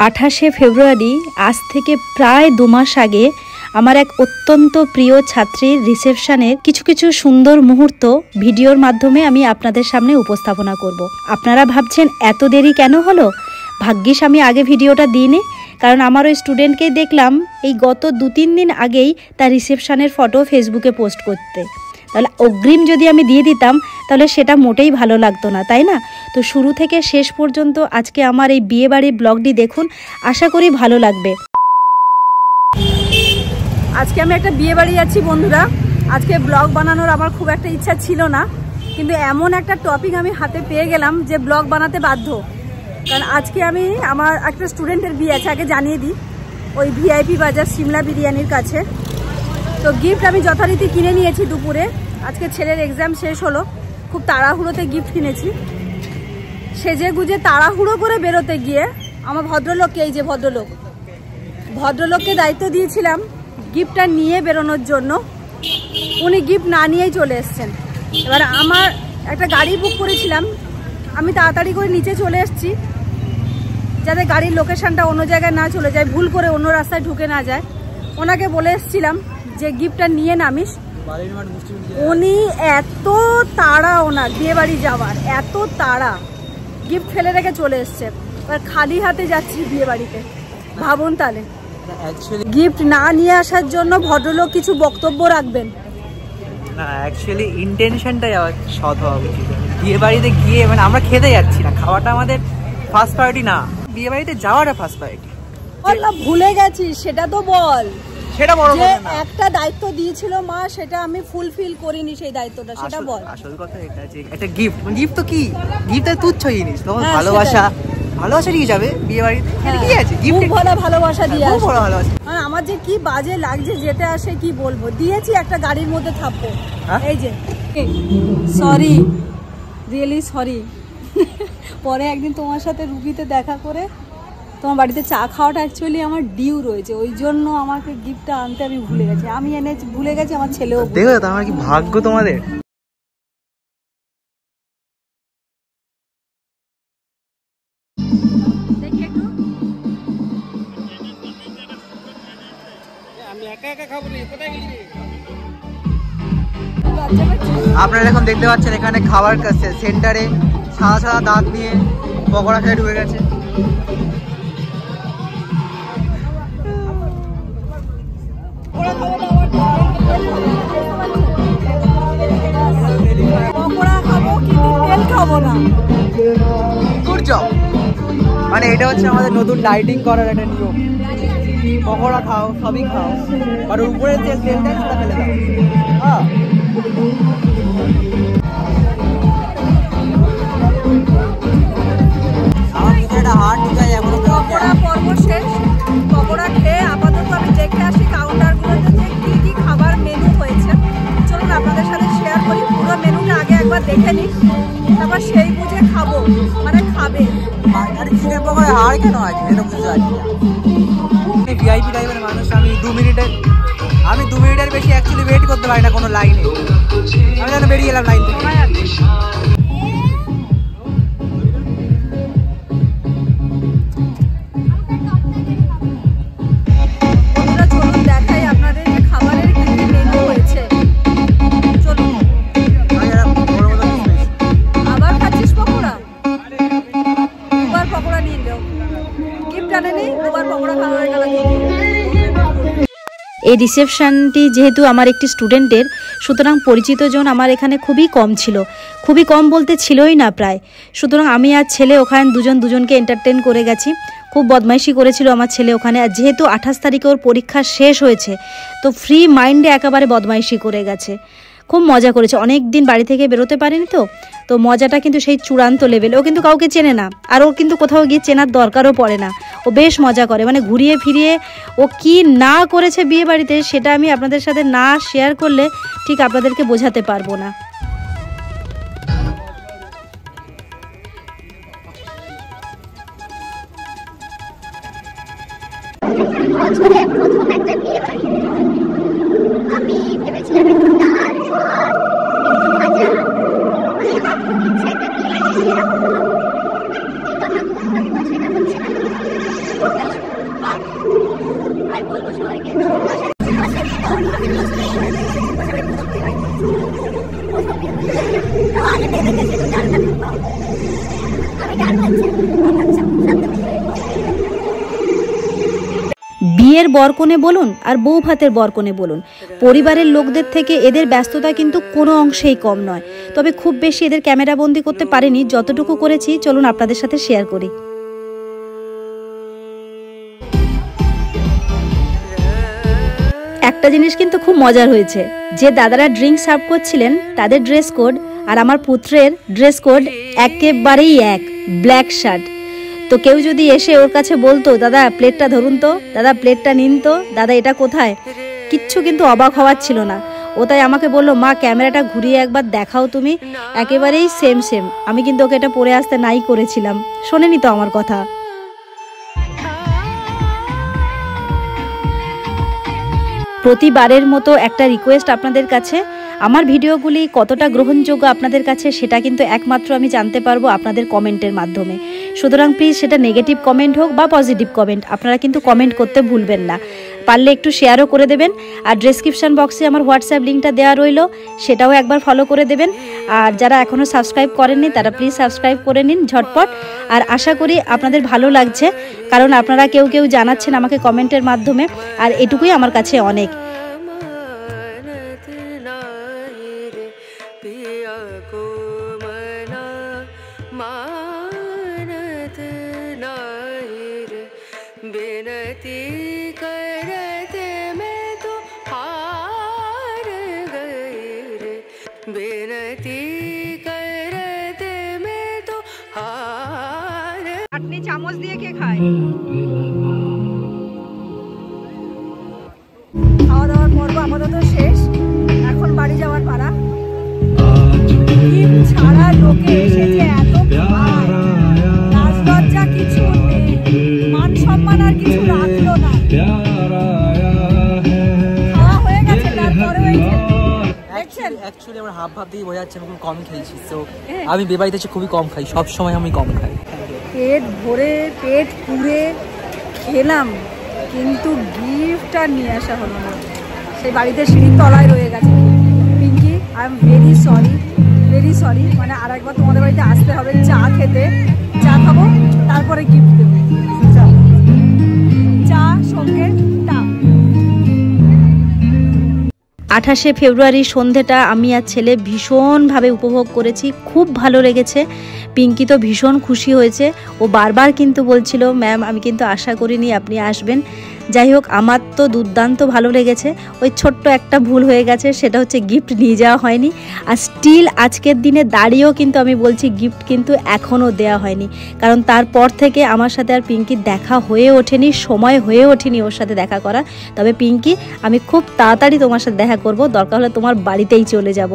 28শে ফেব্রুয়ারি আজ থেকে প্রায় 2 মাস আগে আমার এক অত্যন্ত প্রিয় ছাত্রীর রিসেপশনের কিছু সুন্দর মুহূর্ত ভিডিওর মাধ্যমে আমি আপনাদের সামনে উপস্থাপনা করব। আপনারা ভাবছেন এত দেরি কেন হলো? ভাগ্যিস আমি আগে ভিডিওটা দিইনি, কারণ আমার ওই স্টুডেন্টকেই দেখলাম এই গত 2-3 দিন আগেই তার রিসেপশনের ফটো ফেসবুকে পোস্ট করতে। তাহলে অগ্রিম যদি আমি দিয়ে দিতাম তাহলে সেটা মোটেই ভালো লাগতো না, তাই না? তো শুরু থেকে শেষ পর্যন্ত আজকে আমার এই বিয়েবাড়ির ব্লগটি দেখুন, আশা করি ভালো লাগবে। আজকে আমি একটা বিয়ে বাড়ি যাচ্ছি বন্ধুরা। আজকে ব্লগ বানানোর আমার খুব একটা ইচ্ছা ছিল না, কিন্তু এমন একটা টপিক আমি হাতে পেয়ে গেলাম যে ব্লগ বানাতে বাধ্য। কারণ আজকে আমি আমার একটা স্টুডেন্টের বিয়ে আছে, আগে জানিয়ে দিই, ওই ভিআইপি বাজার সিমলা বিরিয়ানির কাছে। তো গিফট আমি যথারীতি কিনে নিয়েছি দুপুরে। আজকে ছেলের এক্সাম শেষ হলো, খুব তাড়াহুড়োতে গিফট কিনেছি। সেজে গুজে তাড়াহুড়ো করে বেরোতে গিয়ে আমার ভদ্রলোককে, এই যে ভদ্রলোককে দায়িত্ব দিয়েছিলাম গিফটটা নিয়ে বেরোনোর জন্য। উনি গিফট না নিয়েই চলে এসছেন। এবার আমার একটা গাড়ি বুক করেছিলাম, আমি তাড়াতাড়ি করে নিচে চলে এসেছি যাতে গাড়ির লোকেশনটা অন্য জায়গায় না চলে যায়, ভুল করে অন্য রাস্তায় ঢুকে না যায়। ওনাকে বলে এসেছিলাম যে গিফটটা নিয়ে নামিস। উনি এত তাড়া, ওনার বিয়ে বাড়ি যাওয়ার এত তাড়া, গিফট ফেলে রেখে চলে এসছে। এবার খালি হাতে যাচ্ছি বিয়ে বাড়িতে, ভাবুন তাহলে। গিফট না নিয়ে আসার জন্য ভদ্রলোক কিছু বক্তব্য রাখবেন না? অ্যাকচুয়ালি ইন্টেনশনটাই সৎ হওয়া উচিত। বিয়ে বাড়িতে গিয়ে মানে আমরা খেতে যাচ্ছি না, খাওয়াটা আমাদের ফার্স্ট প্রায়োরিটি না, বিয়ে বাড়িতে যাওয়াটা ফার্স্ট প্রায়োরিটি। ভুলে গেছি সেটা তো বল। সেটা বড় কথা না, একটা দায়িত্ব দিয়েছিল মা, সেটা আমি ফুলফিল করিনি সেই দায়িত্বটা, সেটা বল। আসল কথা এটা যে একটা গিফট তো কি, গিফট তুচ্ছ জিনিস, তখন ভালোবাসা দিয়ে যাবে বিয়ে বাড়িতে, কি আছে? গিফট ভালোবাসা দিয়ে খুব বড় ভালোবাসা। আমার যে কি বাজে লাগছে যেতে আসে, কি বলবো। দিয়েছি একটা গাড়ির মধ্যে থাপ্পো, এই যে সরি, রিয়েলি সরি। পরে একদিন তোমার সাথে রুবিতে দেখা করে তোমার বাড়িতে চা খাওয়াটা অ্যাকচুয়ালি আমার ডিউ রয়েছে, ওই জন্য আমাকে গিফটটা আনতে আমি ভুলে গেছি। আমি ভুলে গেছি, আমার ছেলেও। দেখো তো আমার কি ভাগ্য তোমাদের। আপনারা এখন দেখতে পাচ্ছেন এখানে খাবার সেন্টারে সাদা দাঁত নিয়ে পকোড়া খেয়ে ঢুকে গেছে। মানে এটা হচ্ছে আমাদের নতুন ডাইটিং করার একটা নিয়ম। পকোড়া খাও, সবই খাও, আর উপরে তেলটা সেটা ফেলে দাও। হ্যাঁ, আমার ভিতরে হার্ট ঢুকে যায়। পকোড়া পর্ব শেষ। পকোড়া খেয়ে আপাতত আমি দেখে আসি কাউন্টারগুলোতে যে কী কী খাবার মেনু হয়েছে। চলুন আপনাদের সাথে শেয়ার করি। পুরো মেনুটা আগে একবার দেখে নিই, তারপর সেই বুঝে খাবো, মানে খাবে। চিকেন পকোড়া হাড় কেন আছে এটা বুঝতে পারছি না। ভিআইপি টাইপের মানুষ, আমি 2 মিনিটের বেশি অ্যাকচুয়ালি ওয়েট করতে পারি না কোনো লাইনে। আমি যেন বেরিয়ে গেলাম লাইন থেকে। এই রিসেপশনটি যেহেতু আমার একটি স্টুডেন্টের, সুতরাং পরিচিত জন আমার এখানে খুবই কম ছিল। খুবই কম বলতে ছিলই না প্রায়। সুতরাং আমি আর ছেলে ওখানে দুজনকে এন্টারটেন করে গেছি। খুব বদমাইশি করেছিল আমার ছেলে ওখানে। আর যেহেতু 28 তারিখে ওর পরীক্ষা শেষ হয়েছে, তো ফ্রি মাইন্ডে একেবারে বদমাইশি করে গেছে। খুব মজা করেছে, অনেক দিন বাড়ি থেকে বেরোতে পারেনি তো মজাটা কিন্তু সেই চূড়ান্ত লেভেল। ও কিন্তু কাউকে চেনে না, আর ও কিন্তু কোথাও গিয়ে চেনার দরকারও পড়ে না। ও বেশ মজা করে, মানে ঘুরিয়ে ফিরিয়ে ও কি না করেছে বিয়ে বাড়িতে, সেটা আমি আপনাদের সাথে না শেয়ার করলে ঠিক আপনাদেরকে বোঝাতে পারবো না। আমি ভেবেছিলাম বিয়ের বরকনে বলুন আর বউ ভাতের বরকনে বলুন, পরিবারের লোকদের থেকে এদের ব্যস্ততা কিন্তু কোনো অংশেই কম নয়। তবে খুব বেশি এদের ক্যামেরাবন্দি করতে পারিনি, যতটুকু করেছি চলুন আপনাদের সাথে শেয়ার করি। একটা জিনিস কিন্তু খুব মজার হয়েছে, যে দাদারা ড্রিঙ্ক সার্ভ করছিলেন তাদের ড্রেস কোড আর আমার পুত্রের ড্রেস কোড একেবারেই এক, ব্ল্যাক শার্ট। তো কেউ যদি এসে ওর কাছে বলতো দাদা প্লেটটা ধরুন তো, দাদা প্লেটটা নিন তো, দাদা এটা কোথায়, কিচ্ছু কিন্তু অবাক হওয়ার ছিল না। ও তাই আমাকে বললো মা ক্যামেরাটা ঘুরিয়ে একবার দেখাও তুমি, একেবারেই সেম সেম। আমি কিন্তু ওকে এটা পরে আসতে নাই করেছিলাম, শোনেনি তো আমার কথা। প্রতিবারের মতো একটা রিকোয়েস্ট আপনাদের কাছে, আমার ভিডিওগুলি কতটা গ্রহণযোগ্য আপনাদের কাছে সেটা কিন্তু একমাত্র আমি জানতে পারবো আপনাদের কমেন্টের মাধ্যমে। সুতরাং প্লিজ সেটা নেগেটিভ কমেন্ট হোক বা পজিটিভ কমেন্ট, আপনারা কিন্তু কমেন্ট করতে ভুলবেন না। পারলে একটু শেয়ারও করে দেবেন। আর ডেসক্রিপশন বক্সে আমার হোয়াটসঅ্যাপ লিঙ্কটা দেওয়া রইলো, সেটাও একবার ফলো করে দেবেন। আর যারা এখনও সাবস্ক্রাইব করেননি তারা প্লিজ সাবস্ক্রাইব করে নিন ঝটপট। আর আশা করি আপনাদের ভালো লাগছে, কারণ আপনারা কেউ কেউ জানাচ্ছেন আমাকে কমেন্টের মাধ্যমে, আর এটুকুই আমার কাছে অনেক। बेनती करते मैं तो हार गई रे, बेनती करते मैं तो हार। চাটনি চামচ দিয়ে কে খায়? খাওয়া দাওয়ার পর্ব আপাতত শেষ, এখন বাড়ি যাওয়ার পালা। ছাড়া লোকে এসেছে এত, লজ্জা কিছু নেই, মান সম্মান আর কিছু রাখলো না। খাওয়া হয়ে গেছে, তারপরে অ্যাকচুয়ালি আমার হাব ভাব দিয়ে বোঝা যাচ্ছে আমি খুব কম খেয়েছি। তো আমি বিবাহিত হচ্ছে খুবই কম খাই, সব সময় আমি কম খাই। পেট ভরে পেট পুড়ে খেলাম, কিন্তু গিফটটা নিয়ে আসা হলো না। সেই বাড়িতে সিঁড়ির তলায় রয়ে গেছে। Pinky I am very sorry, very sorry. মানে আর একবার তোমাদের বাড়িতে আসতে হবে চা খেতে, চা খাবো তারপরে গিফট দেবো। চা সঙ্গে টা। 28শে ফেব্রুয়ারি সন্ধেটা আমি আর ছেলে ভীষণভাবে উপভোগ করেছি, খুব ভালো লেগেছে। পিঙ্কি তো ভীষণ খুশি হয়েছে, ও বারবার কিন্তু বলছিল ম্যাম আমি কিন্তু আশা করিনি আপনি আসবেন। যাই হোক আমার তো দুর্দান্ত ভালো লেগেছে। ওই ছোট্ট একটা ভুল হয়ে গেছে, সেটা হচ্ছে গিফট নিয়ে যাওয়া হয়নি। আর স্টিল আজকের দিনে দাঁড়িয়েও কিন্তু আমি বলছি গিফট কিন্তু এখনও দেওয়া হয়নি, কারণ তারপর থেকে আমার সাথে আর পিঙ্কির দেখা হয়ে ওঠেনি, সময় হয়ে ওঠেনি ওর সাথে দেখা করা। তবে পিঙ্কি আমি খুব তাড়াতাড়ি তোমার সাথে দেখা করব, দরকার হলে তোমার বাড়িতেই চলে যাব।